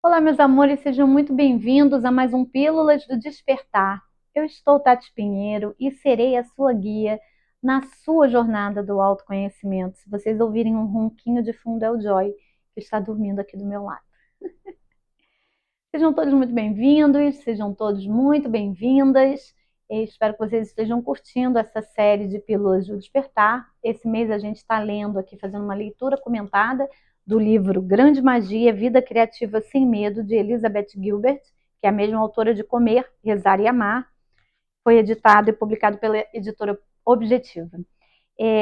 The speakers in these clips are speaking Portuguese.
Olá, meus amores, sejam muito bem-vindos a mais um Pílulas do Despertar. Eu estou Tati Pinheiro e serei a sua guia na sua jornada do autoconhecimento. Se vocês ouvirem um ronquinho de fundo, é o Joy, que está dormindo aqui do meu lado. Sejam todos muito bem-vindos, sejam todos muito bem-vindas. Espero que vocês estejam curtindo essa série de Pílulas do Despertar. Esse mês a gente está lendo aqui, fazendo uma leitura comentada do livro Grande Magia, Vida Criativa Sem Medo, de Elizabeth Gilbert, que é a mesma autora de Comer, Rezar e Amar. Foi editado e publicado pela editora Objetiva.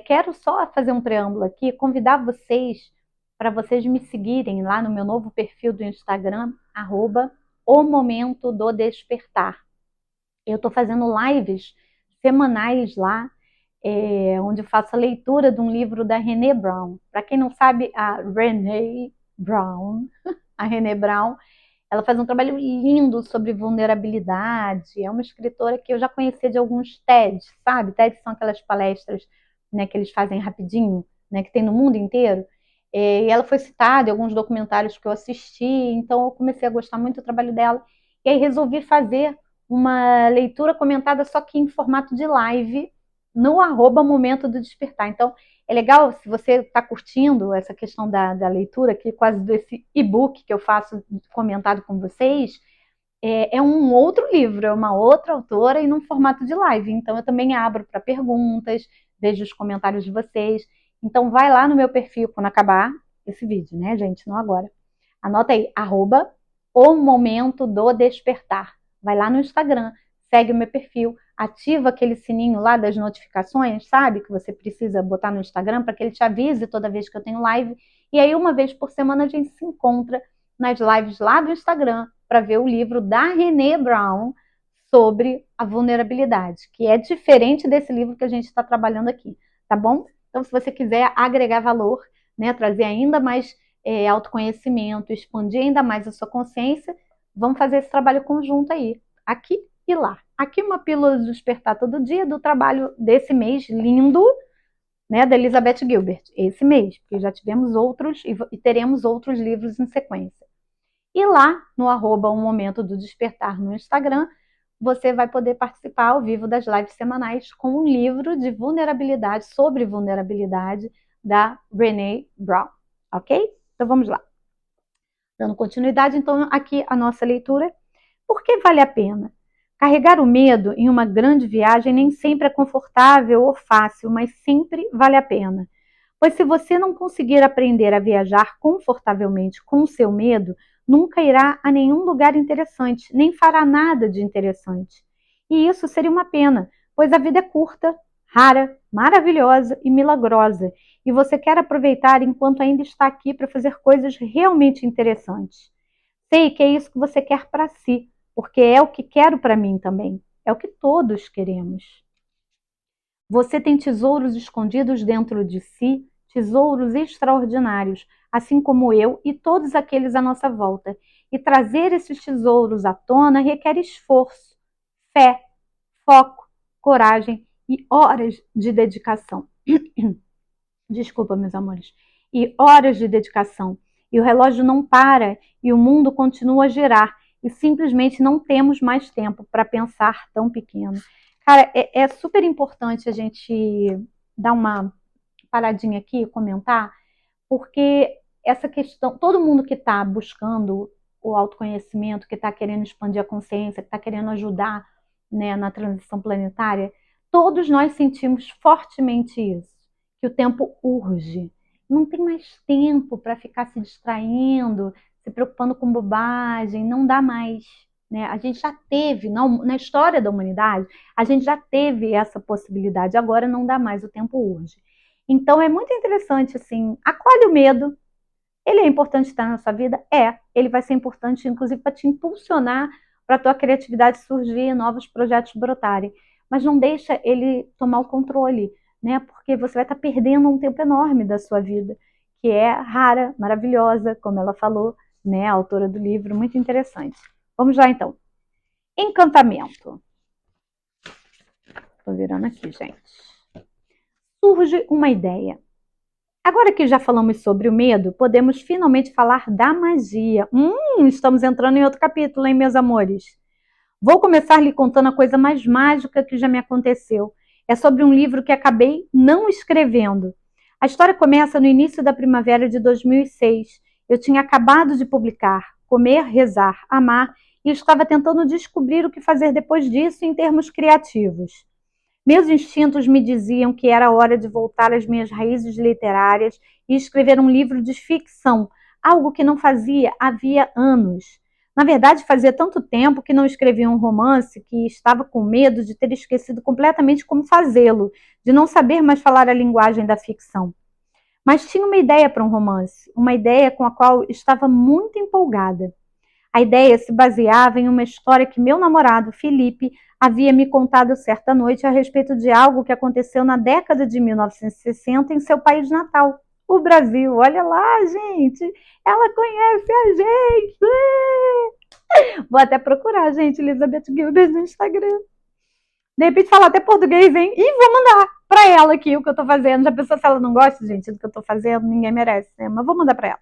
Quero só fazer um preâmbulo aqui, convidar vocês para vocês me seguirem lá no meu novo perfil do Instagram, @o momento do despertar. Eu estou fazendo lives semanais lá, onde eu faço a leitura de um livro da Brené Brown. Para quem não sabe, a Brené Brown, a Brené Brown, ela faz um trabalho lindo sobre vulnerabilidade. É uma escritora que eu já conhecia de alguns TEDs, sabe? TEDs são aquelas palestras, né, que eles fazem rapidinho, né, que tem no mundo inteiro. E ela foi citada em alguns documentários que eu assisti, então eu comecei a gostar muito do trabalho dela. E aí resolvi fazer uma leitura comentada, só que em formato de live, no @momento do despertar. Então, é legal, se você está curtindo essa questão da leitura, aqui quase desse e-book que eu faço comentado com vocês, é um outro livro, é uma outra autora e num formato de live. Então, eu também abro para perguntas, vejo os comentários de vocês. Então, vai lá no meu perfil quando acabar esse vídeo, né, gente? Não agora. Anota aí, @o momento do despertar. Vai lá no Instagram, segue o meu perfil, ativa aquele sininho lá das notificações, sabe? Que você precisa botar no Instagram para que ele te avise toda vez que eu tenho live. E aí, uma vez por semana, a gente se encontra nas lives lá do Instagram para ver o livro da Brené Brown sobre a vulnerabilidade, que é diferente desse livro que a gente está trabalhando aqui, tá bom? Então, se você quiser agregar valor, né, trazer ainda mais autoconhecimento, expandir ainda mais a sua consciência, vamos fazer esse trabalho conjunto aí, aqui e lá. Aqui uma pílula do despertar todo dia do trabalho desse mês lindo, né, da Elizabeth Gilbert, esse mês, porque já tivemos outros e teremos outros livros em sequência. E lá no @um momento do despertar no Instagram, você vai poder participar ao vivo das lives semanais com um livro de vulnerabilidade, sobre vulnerabilidade, da Brené Brown, ok? Então vamos lá. Dando continuidade, então, aqui a nossa leitura. Por que vale a pena? Carregar o medo em uma grande viagem nem sempre é confortável ou fácil, mas sempre vale a pena. Pois se você não conseguir aprender a viajar confortavelmente com o seu medo, nunca irá a nenhum lugar interessante, nem fará nada de interessante. E isso seria uma pena, pois a vida é curta, rara, maravilhosa e milagrosa, e você quer aproveitar enquanto ainda está aqui para fazer coisas realmente interessantes. Sei que é isso que você quer para si, porque é o que quero para mim também. É o que todos queremos. Você tem tesouros escondidos dentro de si, tesouros extraordinários, assim como eu e todos aqueles à nossa volta. E trazer esses tesouros à tona requer esforço, fé, foco, coragem e horas de dedicação. Desculpa, meus amores. E horas de dedicação. E o relógio não para e o mundo continua a girar. E simplesmente não temos mais tempo para pensar tão pequeno. Cara, é super importante a gente dar uma paradinha aqui, comentar, porque essa questão, todo mundo que está buscando o autoconhecimento, que está querendo expandir a consciência, que está querendo ajudar, né, na transição planetária, todos nós sentimos fortemente isso, que o tempo urge. Não tem mais tempo para ficar se distraindo, se preocupando com bobagem, não dá mais. Né? A gente já teve, na história da humanidade, a gente já teve essa possibilidade, agora não dá mais, o tempo urge. Então é muito interessante, assim, acolhe o medo. Ele é importante estar na sua vida? É. Ele vai ser importante, inclusive, para te impulsionar para a tua criatividade surgir e novos projetos brotarem. Mas não deixa ele tomar o controle, né? Porque você vai estar perdendo um tempo enorme da sua vida, que é rara, maravilhosa, como ela falou, né? A autora do livro, muito interessante. Vamos lá, então. Encantamento. Estou virando aqui, gente. Surge uma ideia. Agora que já falamos sobre o medo, podemos finalmente falar da magia. Estamos entrando em outro capítulo, hein, meus amores? Vou começar lhe contando a coisa mais mágica que já me aconteceu. É sobre um livro que acabei não escrevendo. A história começa no início da primavera de 2006. Eu tinha acabado de publicar Comer, Rezar, Amar e estava tentando descobrir o que fazer depois disso em termos criativos. Meus instintos me diziam que era hora de voltar às minhas raízes literárias e escrever um livro de ficção, algo que não fazia havia anos. Na verdade, fazia tanto tempo que não escrevia um romance que estava com medo de ter esquecido completamente como fazê-lo, de não saber mais falar a linguagem da ficção. Mas tinha uma ideia para um romance, uma ideia com a qual estava muito empolgada. A ideia se baseava em uma história que meu namorado, Felipe, havia me contado certa noite a respeito de algo que aconteceu na década de 1960 em seu país natal, o Brasil. Olha lá, gente, ela conhece a gente. Vou até procurar, gente, Elizabeth Gilbert no Instagram. De repente falar até português, hein? E vou mandar para ela aqui o que eu tô fazendo. Já pensou se ela não gosta, gente, do que eu tô fazendo? Ninguém merece, né? Mas vou mandar para ela.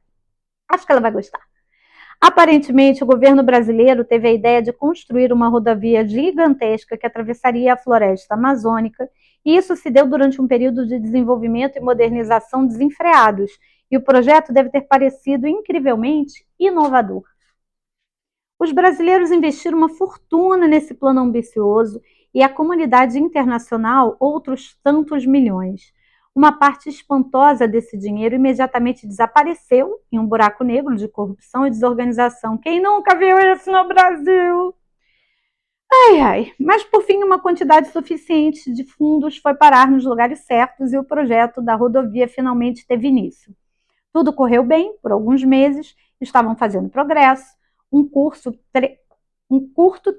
Acho que ela vai gostar. Aparentemente, o governo brasileiro teve a ideia de construir uma rodovia gigantesca que atravessaria a floresta amazônica, e isso se deu durante um período de desenvolvimento e modernização desenfreados, e o projeto deve ter parecido incrivelmente inovador. Os brasileiros investiram uma fortuna nesse plano ambicioso e a comunidade internacional outros tantos milhões. Uma parte espantosa desse dinheiro imediatamente desapareceu em um buraco negro de corrupção e desorganização. Quem nunca viu isso no Brasil? Ai, ai. Mas, por fim, uma quantidade suficiente de fundos foi parar nos lugares certos e o projeto da rodovia finalmente teve início. Tudo correu bem por alguns meses, estavam fazendo progresso, um curto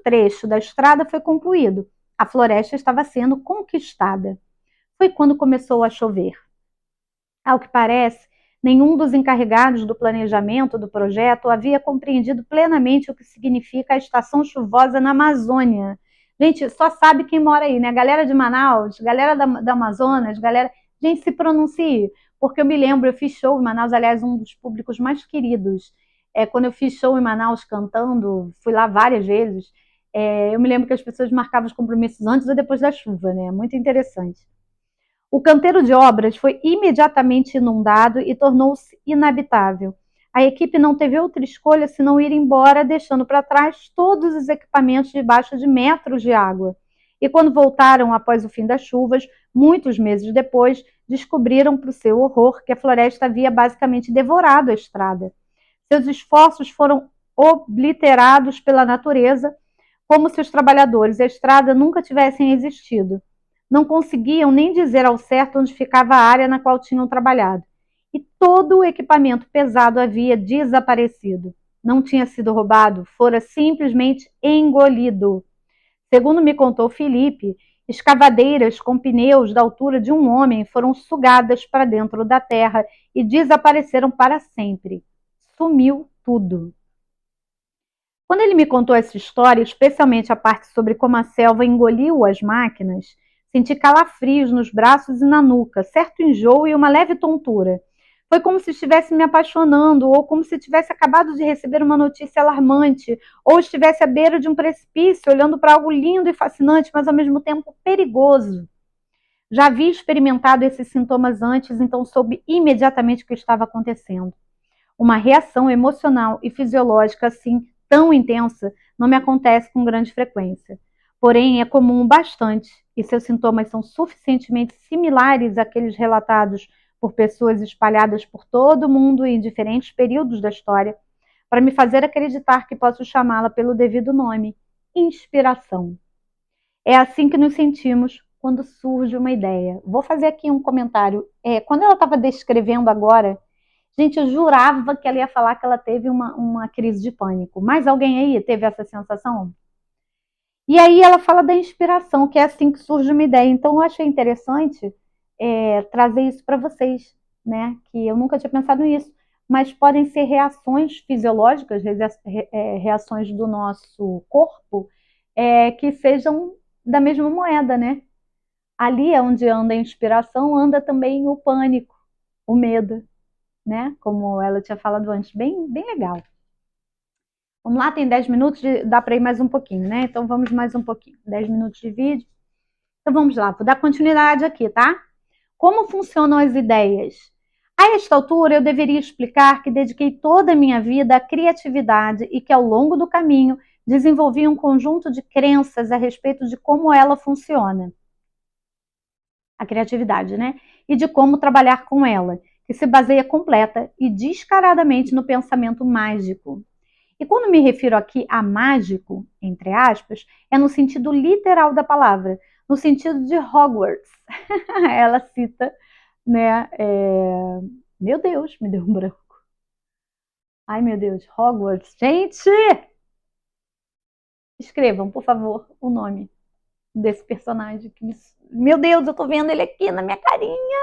trecho da estrada foi concluído, a floresta estava sendo conquistada. Foi quando começou a chover. Ao que parece, nenhum dos encarregados do planejamento do projeto havia compreendido plenamente o que significa a estação chuvosa na Amazônia. Gente, só sabe quem mora aí, né? Galera de Manaus, galera da Amazonas, galera. Gente, se pronuncie, porque eu me lembro, eu fiz show em Manaus, aliás, um dos públicos mais queridos. Quando eu fiz show em Manaus cantando, fui lá várias vezes. Eu me lembro que as pessoas marcavam os compromissos antes ou depois da chuva, né? Muito interessante. O canteiro de obras foi imediatamente inundado e tornou-se inabitável. A equipe não teve outra escolha senão ir embora, deixando para trás todos os equipamentos debaixo de metros de água. E quando voltaram após o fim das chuvas, muitos meses depois, descobriram, para o seu horror, que a floresta havia basicamente devorado a estrada. Seus esforços foram obliterados pela natureza, como se os trabalhadores e a estrada nunca tivessem existido. Não conseguiam nem dizer ao certo onde ficava a área na qual tinham trabalhado. E todo o equipamento pesado havia desaparecido. Não tinha sido roubado, fora simplesmente engolido. Segundo me contou Felipe, escavadeiras com pneus da altura de um homem foram sugadas para dentro da terra e desapareceram para sempre. Sumiu tudo. Quando ele me contou essa história, especialmente a parte sobre como a selva engoliu as máquinas, senti calafrios nos braços e na nuca, certo enjoo e uma leve tontura. Foi como se estivesse me apaixonando, ou como se tivesse acabado de receber uma notícia alarmante, ou estivesse à beira de um precipício, olhando para algo lindo e fascinante, mas ao mesmo tempo perigoso. Já havia experimentado esses sintomas antes, então soube imediatamente o que estava acontecendo. Uma reação emocional e fisiológica assim tão intensa não me acontece com grande frequência. Porém, é comum bastante e seus sintomas são suficientemente similares àqueles relatados por pessoas espalhadas por todo o mundo em diferentes períodos da história para me fazer acreditar que posso chamá-la pelo devido nome: inspiração. É assim que nos sentimos quando surge uma ideia. Vou fazer aqui um comentário. Quando ela estava descrevendo agora, gente, eu jurava que ela ia falar que ela teve uma crise de pânico. Mais alguém aí teve essa sensação? E aí ela fala da inspiração, que é assim que surge uma ideia. Então eu achei interessante trazer isso para vocês, né? Que eu nunca tinha pensado nisso. Mas podem ser reações fisiológicas, reações do nosso corpo, que sejam da mesma moeda, né? Ali é onde anda a inspiração, anda também o pânico. o medo, né? Como ela tinha falado antes, bem, bem legal. Vamos lá, tem 10 minutos, dá para ir mais um pouquinho, né? Então vamos mais um pouquinho, 10 minutos de vídeo. Então vamos lá, vou dar continuidade aqui, tá? Como funcionam as ideias? A esta altura, eu deveria explicar que dediquei toda a minha vida à criatividade e que, ao longo do caminho, desenvolvi um conjunto de crenças a respeito de como ela funciona. A criatividade, né? E de como trabalhar com ela, que se baseia completa e descaradamente no pensamento mágico. E quando me refiro aqui a mágico, entre aspas, é no sentido literal da palavra, no sentido de Hogwarts. Ela cita, né? Meu Deus, me deu um branco. Ai, meu Deus, Hogwarts. Gente! Escrevam, por favor, o nome desse personagem. Meu Deus, eu tô vendo ele aqui na minha carinha.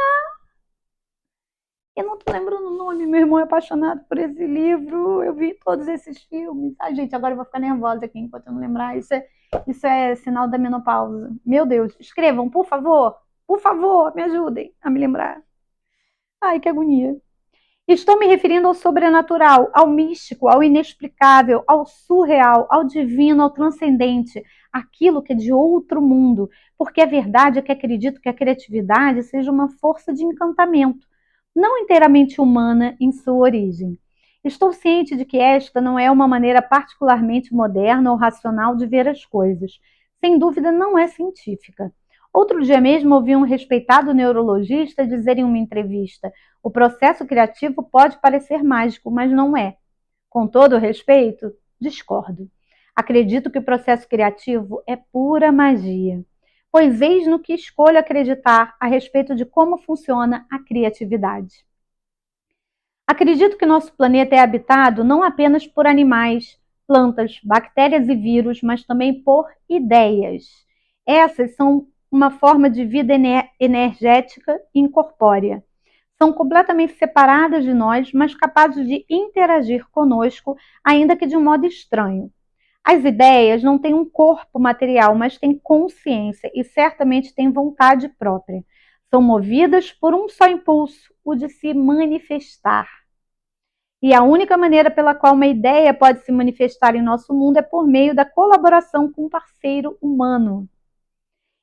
Eu não tô lembrando o nome. Meu irmão é apaixonado por esse livro. Eu vi todos esses filmes. Ai, gente, agora eu vou ficar nervosa aqui enquanto eu não lembrar. Isso é sinal da menopausa. Meu Deus, escrevam, por favor. Por favor, me ajudem a me lembrar. Ai, que agonia. Estou me referindo ao sobrenatural, ao místico, ao inexplicável, ao surreal, ao divino, ao transcendente, aquilo que é de outro mundo, porque a verdade é que acredito que a criatividade seja uma força de encantamento, não inteiramente humana em sua origem. Estou ciente de que esta não é uma maneira particularmente moderna ou racional de ver as coisas. Sem dúvida, não é científica. Outro dia mesmo ouvi um respeitado neurologista dizer em uma entrevista: o processo criativo pode parecer mágico, mas não é. Com todo o respeito, discordo. Acredito que o processo criativo é pura magia, pois eis no que escolho acreditar a respeito de como funciona a criatividade. Acredito que nosso planeta é habitado não apenas por animais, plantas, bactérias e vírus, mas também por ideias. Essas são uma forma de vida energética e incorpórea. São completamente separadas de nós, mas capazes de interagir conosco, ainda que de um modo estranho. As ideias não têm um corpo material, mas têm consciência e certamente têm vontade própria. São movidas por um só impulso, o de se manifestar. E a única maneira pela qual uma ideia pode se manifestar em nosso mundo é por meio da colaboração com um parceiro humano.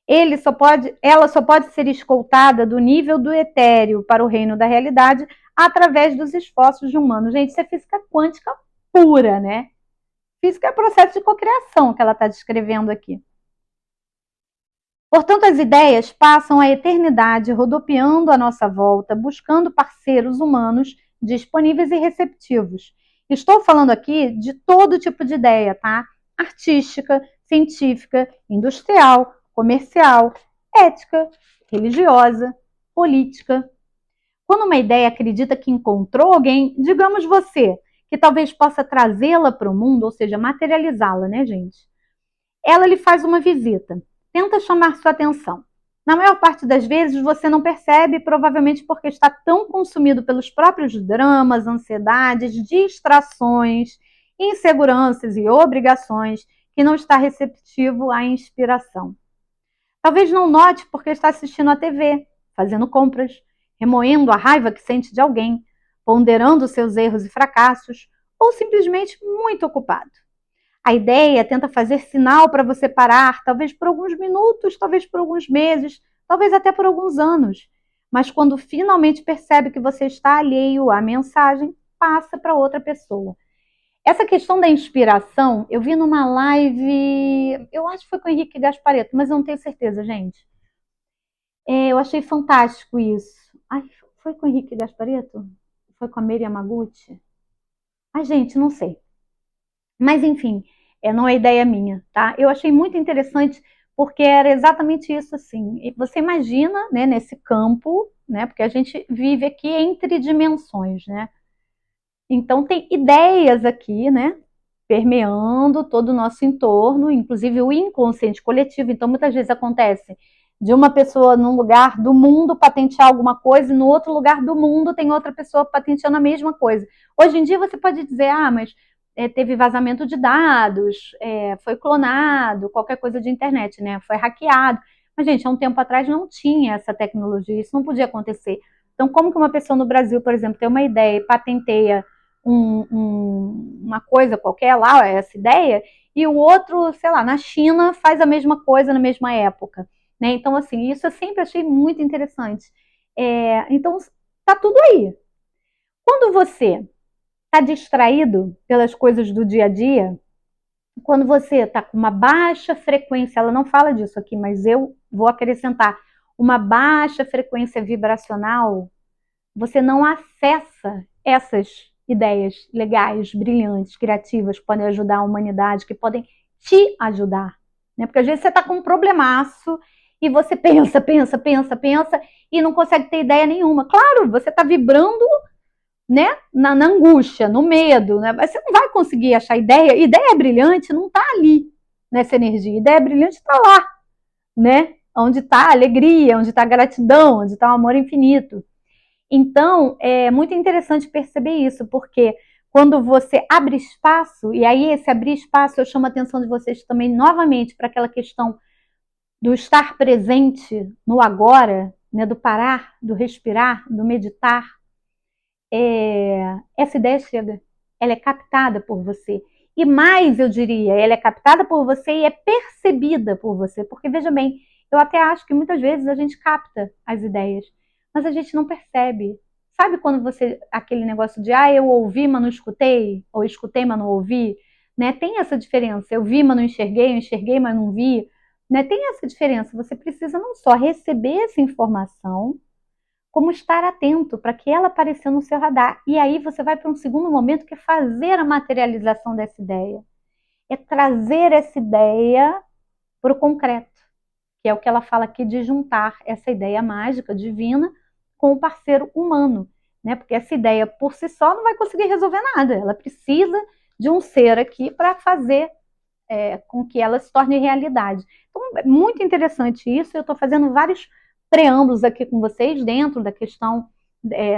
Ela só pode ser escoltada do nível do etéreo para o reino da realidade através dos esforços de humanos. Gente, isso é física quântica pura, né? Física é processo de cocriação que ela está descrevendo aqui. Portanto, as ideias passam a eternidade rodopiando à nossa volta, buscando parceiros humanos disponíveis e receptivos. Estou falando aqui de todo tipo de ideia, tá? Artística, científica, industrial, comercial, ética, religiosa, política. Quando uma ideia acredita que encontrou alguém, digamos você, que talvez possa trazê-la para o mundo, ou seja, materializá-la, né, gente? Ela lhe faz uma visita, tenta chamar sua atenção. Na maior parte das vezes você não percebe, provavelmente porque está tão consumido pelos próprios dramas, ansiedades, distrações, inseguranças e obrigações que não está receptivo à inspiração. Talvez não note porque está assistindo à TV, fazendo compras, remoendo a raiva que sente de alguém, ponderando seus erros e fracassos, ou simplesmente muito ocupado. A ideia tenta fazer sinal para você parar, talvez por alguns minutos, talvez por alguns meses, talvez até por alguns anos. Mas quando finalmente percebe que você está alheio à mensagem, passa para outra pessoa. Essa questão da inspiração, eu vi numa live, eu acho que foi com o Henrique Gasparetto, mas eu não tenho certeza, gente. Eu achei fantástico isso. Ai, foi com o Henrique Gasparetto? Foi com a Mary Yamaguchi? Ai, gente, não sei. Mas, enfim, não é ideia minha, tá? Eu achei muito interessante porque era exatamente isso, assim. Você imagina, né, nesse campo, né, porque a gente vive aqui entre dimensões, né? Então, tem ideias aqui, né, permeando todo o nosso entorno, inclusive o inconsciente coletivo. Então, muitas vezes acontece de uma pessoa num lugar do mundo patentear alguma coisa e no outro lugar do mundo tem outra pessoa patenteando a mesma coisa. Hoje em dia você pode dizer, mas teve vazamento de dados, foi clonado, qualquer coisa de internet, né? Foi hackeado. Mas, gente, há um tempo atrás não tinha essa tecnologia, isso não podia acontecer. Então, como que uma pessoa no Brasil, por exemplo, tem uma ideia e patenteia uma coisa qualquer lá, essa ideia, e o outro, sei lá, na China faz a mesma coisa na mesma época, né? Então, assim, isso eu sempre achei muito interessante. Então, tá tudo aí. Quando você está distraído pelas coisas do dia a dia, quando você está com uma baixa frequência, ela não fala disso aqui, mas eu vou acrescentar, uma baixa frequência vibracional, você não acessa essas ideias legais, brilhantes, criativas, que podem ajudar a humanidade, que podem te ajudar. Né? Porque às vezes você está com um problemaço e você pensa e não consegue ter ideia nenhuma. Claro, você está vibrando, né, na angústia, no medo, né? Mas você não vai conseguir achar ideia. Ideia brilhante não está ali nessa energia. Ideia brilhante está lá, né? Onde está a alegria, onde está a gratidão, onde está o amor infinito. Então, é muito interessante perceber isso, porque quando você abre espaço, e aí esse abrir espaço eu chamo a atenção de vocês também novamente para aquela questão do estar presente no agora, né, do parar, do respirar, do meditar, essa ideia chega, ela é captada por você. E mais, eu diria, ela é captada por você e é percebida por você, porque veja bem, eu até acho que muitas vezes a gente capta as ideias, mas a gente não percebe. Sabe quando você, aquele negócio de, eu ouvi, mas não escutei, ou escutei, mas não ouvi, né? Tem essa diferença, eu vi, mas não enxerguei, eu enxerguei, mas não vi, né? Tem essa diferença, você precisa não só receber essa informação, como estar atento para que ela apareça no seu radar. E aí você vai para um segundo momento que é fazer a materialização dessa ideia. É trazer essa ideia para o concreto, que é o que ela fala aqui de juntar essa ideia mágica, divina, com o parceiro humano. Né? Porque essa ideia por si só não vai conseguir resolver nada. Ela precisa de um ser aqui para fazer com que ela se torne realidade. Então, é muito interessante isso. Eu estou fazendo vários preâmbulos aqui com vocês dentro da questão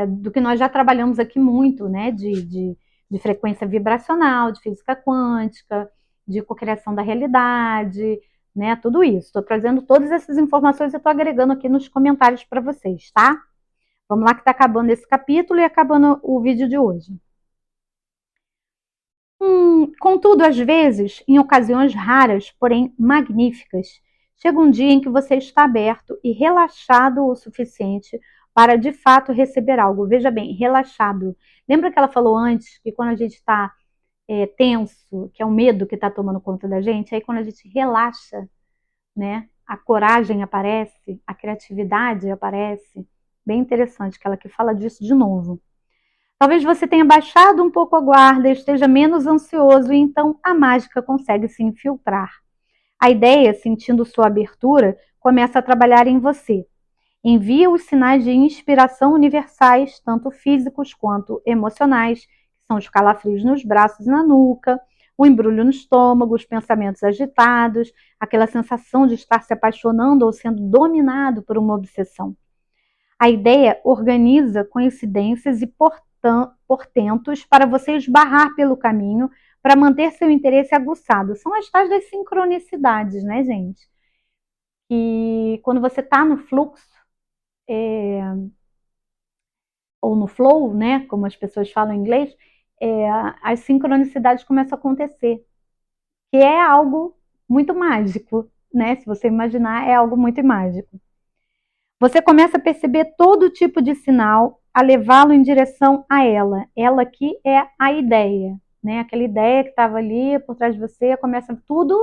do que nós já trabalhamos aqui muito, né? De frequência vibracional, de física quântica, de cocriação da realidade, né? Tudo isso. Estou trazendo todas essas informações e estou agregando aqui nos comentários para vocês, tá? Vamos lá que está acabando esse capítulo e acabando o vídeo de hoje. Contudo, às vezes, em ocasiões raras, porém magníficas, chega um dia em que você está aberto e relaxado o suficiente para, de fato, receber algo. Veja bem, relaxado. Lembra que ela falou antes que quando a gente está tenso, que é o medo que está tomando conta da gente, aí quando a gente relaxa, né, a coragem aparece, a criatividade aparece. Bem interessante que ela que fala disso de novo. Talvez você tenha baixado um pouco a guarda, esteja menos ansioso e então a mágica consegue se infiltrar. A ideia, sentindo sua abertura, começa a trabalhar em você. Envia os sinais de inspiração universais, tanto físicos quanto emocionais, que são os calafrios nos braços e na nuca, o embrulho no estômago, os pensamentos agitados, aquela sensação de estar se apaixonando ou sendo dominado por uma obsessão. A ideia organiza coincidências e portentos para você esbarrar pelo caminho para manter seu interesse aguçado. São as tais das sincronicidades, né, gente? E quando você está no fluxo, ou no flow, né, como as pessoas falam em inglês, as sincronicidades começam a acontecer, que é algo muito mágico, né? Se você imaginar, é algo muito mágico. Você começa a perceber todo tipo de sinal a levá-lo em direção a ela. Ela aqui é a ideia, né? Aquela ideia que estava ali por trás de você, começa tudo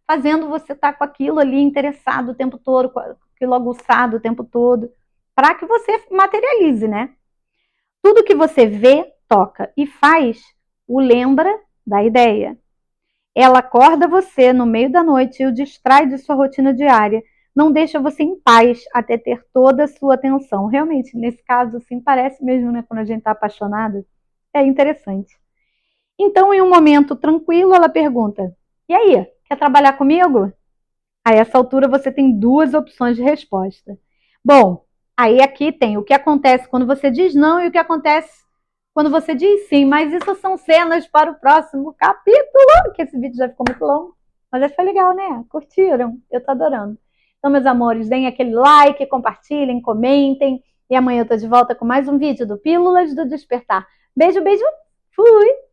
fazendo você estar com aquilo ali interessado o tempo todo, com aquilo aguçado o tempo todo, para que você materialize, né? Tudo que você vê, toca e faz o lembra da ideia. Ela acorda você no meio da noite e o distrai de sua rotina diária. Não deixa você em paz até ter toda a sua atenção. Realmente, nesse caso, assim, parece mesmo, né? Quando a gente está apaixonado. É interessante. Então, em um momento tranquilo, ela pergunta: e aí, quer trabalhar comigo? A essa altura, você tem duas opções de resposta. Bom, aí aqui tem o que acontece quando você diz não e o que acontece quando você diz sim. Mas isso são cenas para o próximo capítulo, que esse vídeo já ficou muito longo. Mas acho que foi legal, né? Curtiram? Eu tô adorando. Então, meus amores, deem aquele like, compartilhem, comentem. E amanhã eu tô de volta com mais um vídeo do Pílulas do Despertar. Beijo, beijo, fui!